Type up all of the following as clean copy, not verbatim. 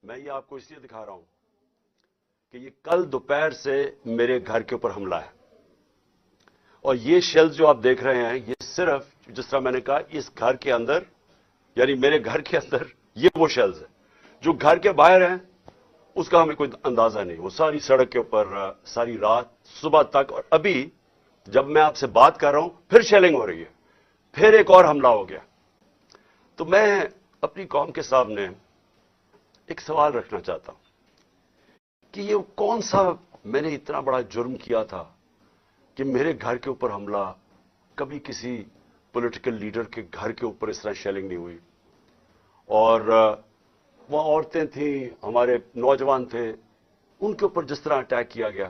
میں یہ آپ کو اس لیے دکھا رہا ہوں کہ یہ کل دوپہر سے میرے گھر کے اوپر حملہ ہے، اور یہ شیلز جو آپ دیکھ رہے ہیں یہ صرف جس طرح میں نے کہا اس گھر کے اندر، یعنی میرے گھر کے اندر یہ وہ شیلز ہیں جو گھر کے باہر ہیں اس کا ہمیں کوئی اندازہ نہیں. وہ ساری سڑک کے اوپر ساری رات صبح تک، اور ابھی جب میں آپ سے بات کر رہا ہوں پھر شیلنگ ہو رہی ہے، پھر ایک اور حملہ ہو گیا. تو میں اپنی قوم کے سامنے ایک سوال رکھنا چاہتا ہوں کہ یہ کون سا میں نے اتنا بڑا جرم کیا تھا کہ میرے گھر کے اوپر حملہ، کبھی کسی پولیٹیکل لیڈر کے گھر کے اوپر اس طرح شیلنگ نہیں ہوئی. اور وہاں عورتیں تھیں، ہمارے نوجوان تھے، ان کے اوپر جس طرح اٹیک کیا گیا،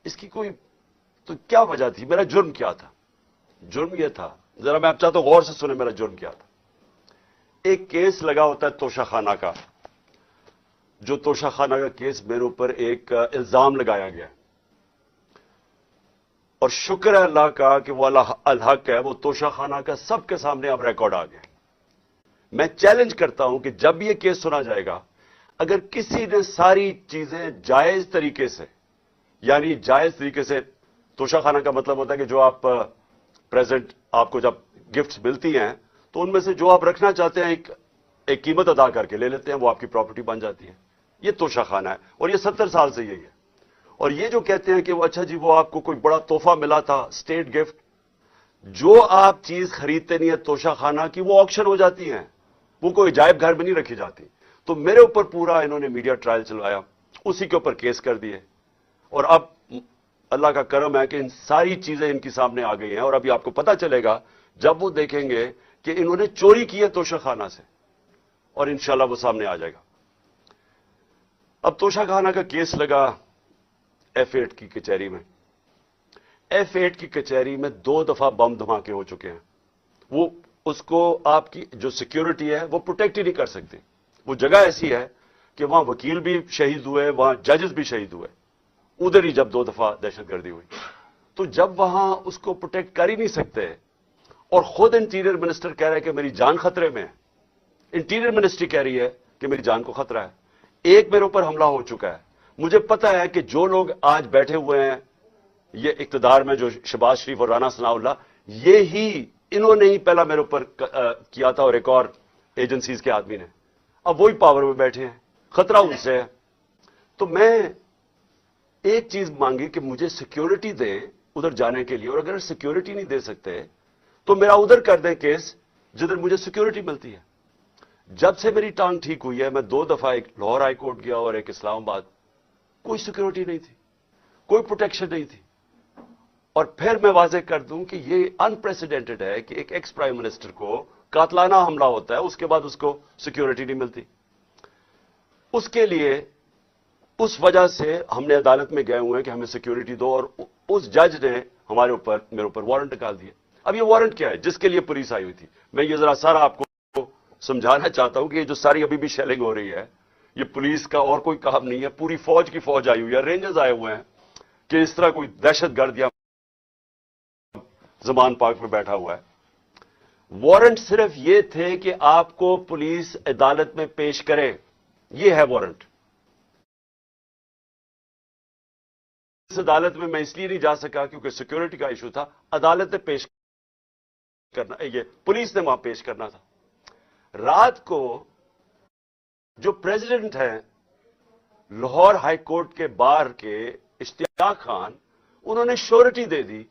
اس کی کوئی تو کیا وجہ تھی؟ میرا جرم کیا تھا؟ جرم یہ تھا، ذرا میں آپ چاہتا ہوں غور سے سنیں میرا جرم کیا تھا. ایک کیس لگا ہوتا ہے توشہ خانہ کا، جو توشہ خانہ کا کیس میرے اوپر ایک الزام لگایا گیا، اور شکر ہے اللہ کا کہ وہ الحق ہے، وہ توشہ خانہ کا سب کے سامنے اب ریکارڈ آ گیا. میں چیلنج کرتا ہوں کہ جب یہ کیس سنا جائے گا، اگر کسی نے ساری چیزیں جائز طریقے سے، یعنی جائز طریقے سے، توشہ خانہ کا مطلب ہوتا ہے کہ جو آپ پریزنٹ آپ کو جب گفٹس ملتی ہیں تو ان میں سے جو آپ رکھنا چاہتے ہیں ایک قیمت ادا کر کے لے لیتے ہیں، وہ آپ کی پراپرٹی بن جاتی ہے. یہ توشہ خانہ ہے، اور یہ 70 سال سے یہی ہے. اور یہ جو کہتے ہیں کہ وہ اچھا جی وہ آپ کو کوئی بڑا تحفہ ملا تھا، اسٹیٹ گفٹ، جو آپ چیز خریدتے نہیں ہے توشہ خانہ کی، وہ آکشن ہو جاتی ہیں، وہ کوئی عجائب گھر میں نہیں رکھی جاتی. تو میرے اوپر پورا انہوں نے میڈیا ٹرائل چلوایا، اسی کے اوپر کیس کر دیے، اور اب اللہ کا کرم ہے کہ ان ساری چیزیں ان کی سامنے آ گئی ہیں. اور ابھی آپ کو پتا چلے گا جب وہ دیکھیں گے کہ انہوں نے چوری کی ہے توشہ خانہ سے، اور انشاءاللہ وہ سامنے آ جائے گا. اب توشہ خانہ کا کیس لگا F8 کی کچہری میں. F8 کی کچہری میں 2 دفعہ بم دھماکے ہو چکے ہیں. وہ اس کو آپ کی جو سیکیورٹی ہے وہ پروٹیکٹ ہی نہیں کر سکتی. وہ جگہ ایسی ہے کہ وہاں وکیل بھی شہید ہوئے، وہاں ججز بھی شہید ہوئے، ادھر ہی جب 2 دفعہ دہشت گردی ہوئی. تو جب وہاں اس کو پروٹیکٹ کر ہی نہیں سکتے، اور خود انٹیریئر منسٹر کہہ رہا ہے کہ میری جان خطرے میں ہے، انٹیریئر منسٹری کہہ رہی ہے کہ میری جان کو خطرہ ہے. ایک میرے اوپر حملہ ہو چکا ہے. مجھے پتا ہے کہ جو لوگ آج بیٹھے ہوئے ہیں یہ اقتدار میں، جو شہباز شریف اور رانا ثناء اللہ، یہی انہوں نے ہی پہلا میرے اوپر کیا تھا، اور ایک اور ایجنسیز کے آدمی نے. اب وہی پاور میں بیٹھے ہیں، خطرہ ان سے ہے. تو میں ایک چیز مانگی کہ مجھے سیکیورٹی دیں ادھر جانے کے لیے، اور اگر سیکیورٹی نہیں دے سکتے تو میرا ادھر کر دیں کیس جدھر مجھے سیکیورٹی ملتی ہے. جب سے میری ٹانگ ٹھیک ہوئی ہے، میں 2 دفعہ ایک لاہور ہائی کورٹ گیا اور ایک اسلام آباد، کوئی سیکیورٹی نہیں تھی، کوئی پروٹیکشن نہیں تھی. اور پھر میں واضح کر دوں کہ یہ انپریسیڈنٹڈ ہے کہ ایک ایکس پرائم منسٹر کو قاتلانہ حملہ ہوتا ہے، اس کے بعد اس کو سیکیورٹی نہیں ملتی. اس کے لیے اس وجہ سے ہم نے عدالت میں گئے ہوئے ہیں کہ ہمیں سیکیورٹی دو، اور اس جج نے میرے اوپر وارنٹ نکال دیا. اب یہ وارنٹ کیا ہے؟ جس کے لیے پولیس آئی ہوئی تھی. میں یہ ذرا سارا آپ کو سمجھانا چاہتا ہوں کہ یہ جو ساری ابھی بھی شیلنگ ہو رہی ہے، یہ پولیس کا اور کوئی کام نہیں ہے، پوری فوج کی فوج آئی ہوئی ہے، رینجرز آئے ہوئے ہیں کہ اس طرح کوئی دہشت گرد یا زمان پاک میں بیٹھا ہوا ہے. وارنٹ صرف یہ تھے کہ آپ کو پولیس عدالت میں پیش کرے، یہ ہے وارنٹ. اس عدالت میں میں اس لیے نہیں جا سکا کیونکہ سیکیورٹی کا ایشو تھا. عدالت نے پیش کرنا، یہ پولیس نے وہاں پیش کرنا تھا. رات کو جو پریزیڈنٹ ہیں لاہور ہائی کورٹ کے بار کے اشتیاق خان، انہوں نے شورٹی دے دی،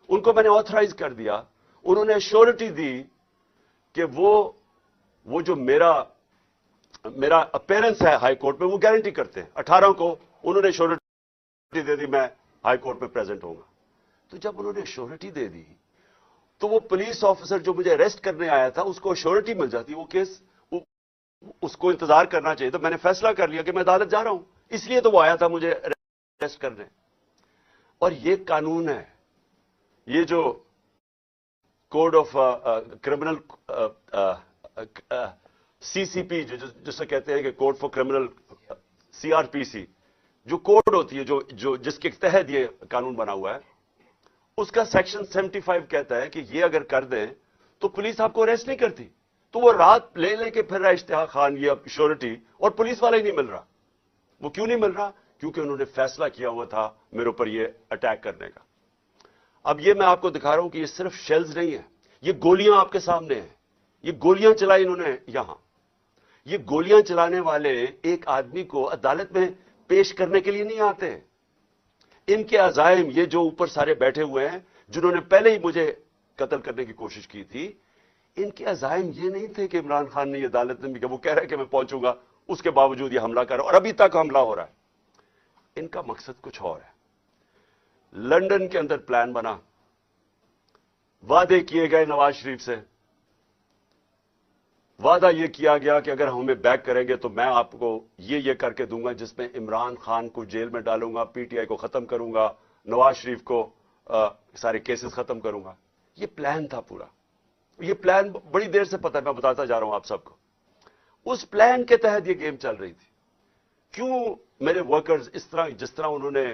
ان کو میں نے آتھرائز کر دیا. انہوں نے شورٹی دی کہ وہ جو میرا اپیرنس ہے ہائی کورٹ میں وہ گارنٹی کرتے ہیں. 18 کو انہوں نے شورٹی دے دی میں ہائی کورٹ میں پریزنٹ ہوں گا. تو جب انہوں نے شورٹی دے دی تو وہ پولیس آفیسر جو مجھے اریسٹ کرنے آیا تھا اس کو شورٹی مل جاتی، وہ کیس اس کو انتظار کرنا چاہیے. تو میں نے فیصلہ کر لیا کہ میں عدالت جا رہا ہوں، اس لیے تو وہ آیا تھا مجھے اریسٹ کرنے. اور یہ قانون ہے، یہ جو کوڈ آف کرمنل CCP جسے کہتے ہیں کہ کوڈ فار کرمنل CRPC، جو کوڈ ہوتی ہے جو جس کے تحت یہ قانون بنا ہوا ہے، اس کا سیکشن 75 کہتا ہے کہ یہ اگر کر دیں تو پولیس آپ کو اریسٹ نہیں کرتی. تو وہ رات لے کے پھر رہا اشتہا خان یہ شیورٹی، اور پولیس والا ہی نہیں مل رہا. وہ کیوں نہیں مل رہا؟ کیونکہ انہوں نے فیصلہ کیا ہوا تھا میرے اوپر یہ اٹیک کرنے کا. اب یہ میں آپ کو دکھا رہا ہوں کہ یہ صرف شیلز نہیں ہے، یہ گولیاں آپ کے سامنے ہیں. یہ گولیاں چلائی انہوں نے یہاں. یہ گولیاں چلانے والے ایک آدمی کو عدالت میں پیش کرنے کے لیے نہیں آتے. ان کے عزائم، یہ جو اوپر سارے بیٹھے ہوئے ہیں جنہوں نے پہلے ہی مجھے قتل کرنے کی کوشش کی تھی، ان کے عزائم یہ نہیں تھے کہ عمران خان نے یہ عدالت میں کہ وہ کہہ رہا ہے کہ میں پہنچوں گا، اس کے باوجود یہ حملہ کر رہا ہے، اور ابھی تک حملہ ہو رہا ہے. ان کا مقصد کچھ اور ہے. لندن کے اندر پلان بنا، وعدے کیے گئے نواز شریف سے. وعدہ یہ کیا گیا کہ اگر ہمیں بیک کریں گے تو میں آپ کو یہ کر کے دوں گا، جس میں عمران خان کو جیل میں ڈالوں گا، پی ٹی آئی کو ختم کروں گا، نواز شریف کو سارے کیسز ختم کروں گا. یہ پلان تھا پورا. یہ پلان بڑی دیر سے پتہ ہے، میں بتاتا جا رہا ہوں آپ سب کو. اس پلان کے تحت یہ گیم چل رہی تھی. کیوں میرے ورکرز اس طرح، جس طرح انہوں نے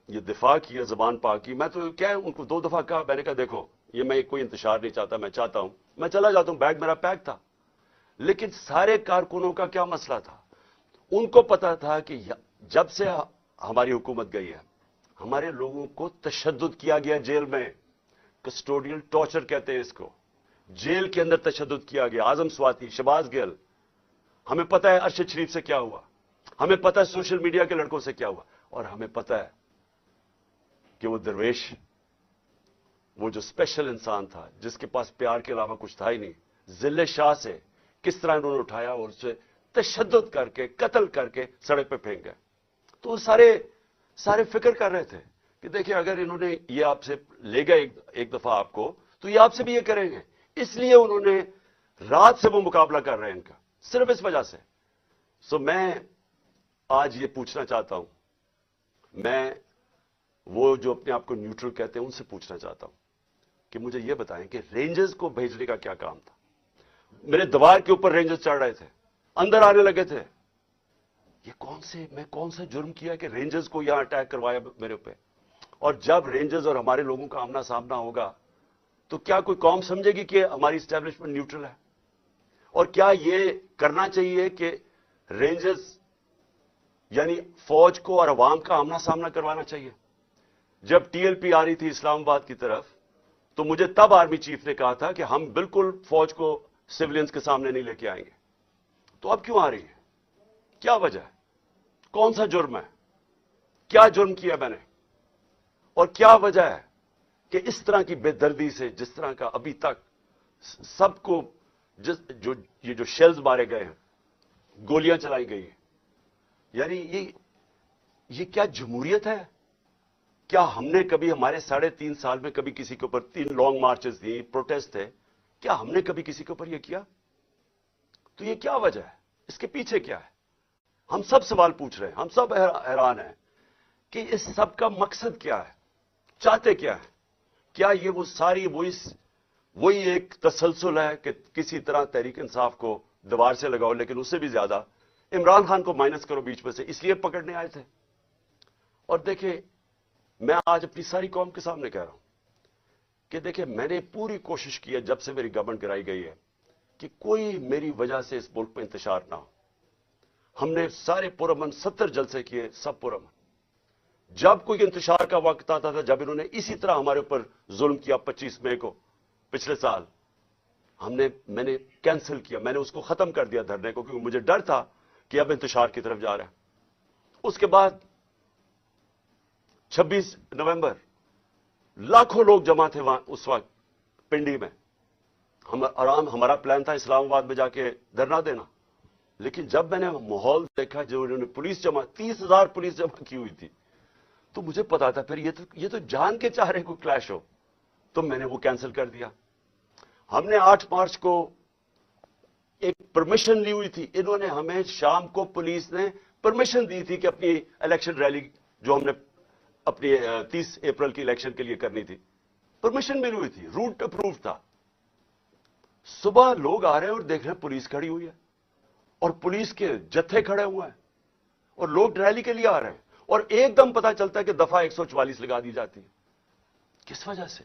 یہ دفاع کیا، زبان پاک کی. میں تو کیا ان کو 2 دفعہ کہا، میں نے کہا دیکھو یہ میں کوئی انتشار نہیں چاہتا، میں چاہتا ہوں میں چلا جاتا ہوں، بیگ میرا پیک تھا. لیکن سارے کارکنوں کا کیا مسئلہ تھا؟ ان کو پتا تھا کہ جب سے ہماری حکومت گئی ہے، ہمارے لوگوں کو تشدد کیا گیا جیل میں. کسٹوڈیل ٹارچر کہتے ہیں اس کو. جیل کے اندر تشدد کیا گیا. اعظم سواتی، شہباز گل، ہمیں پتا ہے ارشد شریف سے کیا ہوا، ہمیں پتا ہے سوشل میڈیا کے لڑکوں سے کیا ہوا، اور ہمیں پتا ہے کہ وہ درویش، وہ جو اسپیشل انسان تھا جس کے پاس پیار کے علاوہ کچھ تھا ہی نہیں، ذل شاہ سے کس طرح انہوں نے اٹھایا اور اسے تشدد کر کے قتل کر کے سڑک پہ پھینک گئے. تو سارے فکر کر رہے تھے کہ دیکھیں اگر انہوں نے یہ آپ سے لے گئے ایک دفعہ آپ کو، تو یہ آپ سے بھی یہ کریں گے. اس لیے انہوں نے رات سے وہ مقابلہ کر رہے ہیں ان کا، صرف اس وجہ سے. میں آج یہ پوچھنا چاہتا ہوں، میں وہ جو اپنے آپ کو نیوٹرل کہتے ہیں ان سے پوچھنا چاہتا ہوں کہ مجھے یہ بتائیں کہ رینجرز کو بھیجنے کا کیا کام تھا؟ میرے دیوار کے اوپر رینجرز چڑھ رہے تھے، اندر آنے لگے تھے. میں کون سا جرم کیا کہ رینجرز کو یہاں اٹیک کروایا میرے اوپر؟ اور جب رینجرز اور ہمارے لوگوں کا آمنا سامنا ہوگا تو کیا کوئی قوم سمجھے گی کہ ہماری اسٹیبلشمنٹ نیوٹرل ہے؟ اور کیا یہ کرنا چاہیے کہ رینجرز یعنی فوج کو اور عوام کا آمنا سامنا کروانا چاہیے؟ جب ٹی ایل پی آ رہی تھی اسلام آباد کی طرف تو مجھے تب آرمی چیف نے کہا تھا کہ ہم بالکل فوج کو سولینز کے سامنے نہیں لے کے آئیں گے. تو اب کیوں آ رہی ہے؟ کیا وجہ ہے؟ کون سا جرم ہے؟ کیا جرم کیا میں نے؟ اور کیا وجہ ہے کہ اس طرح کی بے دردی سے، جس طرح کا ابھی تک سب کو یہ جو شیلز مارے گئے ہیں، گولیاں چلائی گئی ہیں، یعنی یہ کیا جمہوریت ہے؟ کیا ہم نے کبھی ہمارے 3.5 سال میں کبھی کسی کے اوپر 3 لانگ مارچز دی، پروٹیسٹ تھے، کیا ہم نے کبھی کسی کے اوپر یہ کیا؟ تو یہ کیا وجہ ہے؟ اس کے پیچھے کیا ہے؟ ہم سب سوال پوچھ رہے ہیں، ہم سب حیران ہیں کہ اس سب کا مقصد کیا ہے؟ چاہتے کیا ہے؟ کیا یہ وہ ساری وہی ایک تسلسل ہے کہ کسی طرح تحریک انصاف کو دیوار سے لگاؤ، لیکن اس سے بھی زیادہ عمران خان کو مائنس کرو بیچ میں سے، اس لیے پکڑنے آئے تھے؟ اور دیکھیں، میں آج اپنی ساری قوم کے سامنے کہہ رہا ہوں کہ دیکھیں میں نے پوری کوشش کی ہے جب سے میری گورنمنٹ گرائی گئی ہے کہ کوئی میری وجہ سے اس ملک میں انتشار نہ ہو. ہم نے سارے پرامن 70 جلسے کیے، سب پرامن. جب کوئی انتشار کا وقت آتا تھا، جب انہوں نے اسی طرح ہمارے اوپر ظلم کیا 25 مئی کو پچھلے سال، میں نے کینسل کیا، میں نے اس کو ختم کر دیا دھرنے کو، کیونکہ مجھے ڈر تھا کہ اب انتشار کی طرف جا رہا ہے. اس کے بعد 26 نومبر لاکھوں لوگ جمع تھے وہاں اس وقت پنڈی میں. ہمارا پلان تھا اسلام آباد میں جا کے دھرنا دینا، لیکن جب میں نے ماحول دیکھا جو انہوں نے پولیس 30,000 پولیس جمع کی ہوئی تھی، تو مجھے پتا تھا پھر یہ تو جان کے چاہ رہے کوئی کلیش ہو، تو میں نے وہ کینسل کر دیا. ہم نے 8 مارچ کو ایک پرمیشن لی ہوئی تھی، انہوں نے ہمیں شام کو پولیس نے پرمیشن دی تھی کہ اپنی الیکشن ریلی جو ہم نے اپنی 30 اپریل کی الیکشن کے لیے کرنی تھی، پرمیشن ملی ہوئی تھی، روٹ اپروو تھا. صبح لوگ آ رہے ہیں اور دیکھ رہے ہیں پولیس کھڑی ہوئی ہے اور پولیس کے جتھے کھڑے ہوئے ہیں اور لوگ ریلی کے لیے آ رہے ہیں، اور ایک دم پتا چلتا ہے کہ دفعہ 144 لگا دی جاتی ہے. کس وجہ سے؟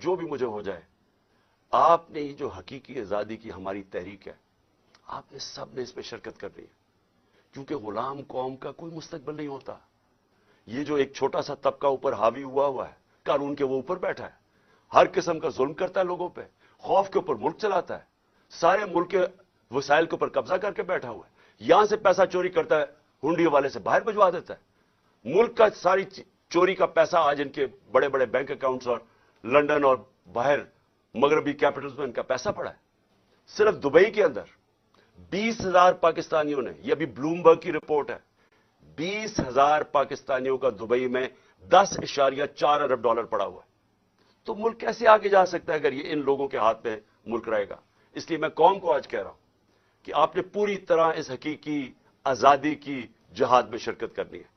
جو بھی مجھے ہو جائے، آپ نے یہ جو حقیقی آزادی کی ہماری تحریک ہے، آپ نے سب نے اس میں شرکت کرنی ہے، کیونکہ غلام قوم کا کوئی مستقبل نہیں ہوتا۔ یہ جو ایک چھوٹا سا طبقہ اوپر حاوی ہوا ہے، قانون کے وہ اوپر بیٹھا ہے، ہر قسم کا ظلم کرتا ہے لوگوں پہ، خوف کے اوپر ملک چلاتا ہے، سارے ملک کے وسائل کے اوپر قبضہ کر کے بیٹھا ہوا ہے، یہاں سے پیسہ چوری کرتا ہے، ہنڈی والے سے باہر بھجوا دیتا ہے، ملک کا ساری چوری کا پیسہ آج ان کے بڑے بڑے بینک اکاؤنٹس اور لنڈن اور باہر مغربی کیپٹلز میں ان کا پیسہ پڑا ہے۔ صرف دبئی کے اندر 20,000 پاکستانیوں نے، یہ ابھی بلومبرگ کی رپورٹ ہے، 20,000 پاکستانیوں کا دبئی میں $10.4 ارب پڑا ہوا ہے۔ تو ملک کیسے آگے جا سکتا ہے اگر یہ ان لوگوں کے ہاتھ میں ملک رہے گا؟ اس لیے میں قوم کو آج کہہ رہا ہوں کہ آپ نے پوری طرح اس حقیقی آزادی کی جہاد میں شرکت کرنی ہے۔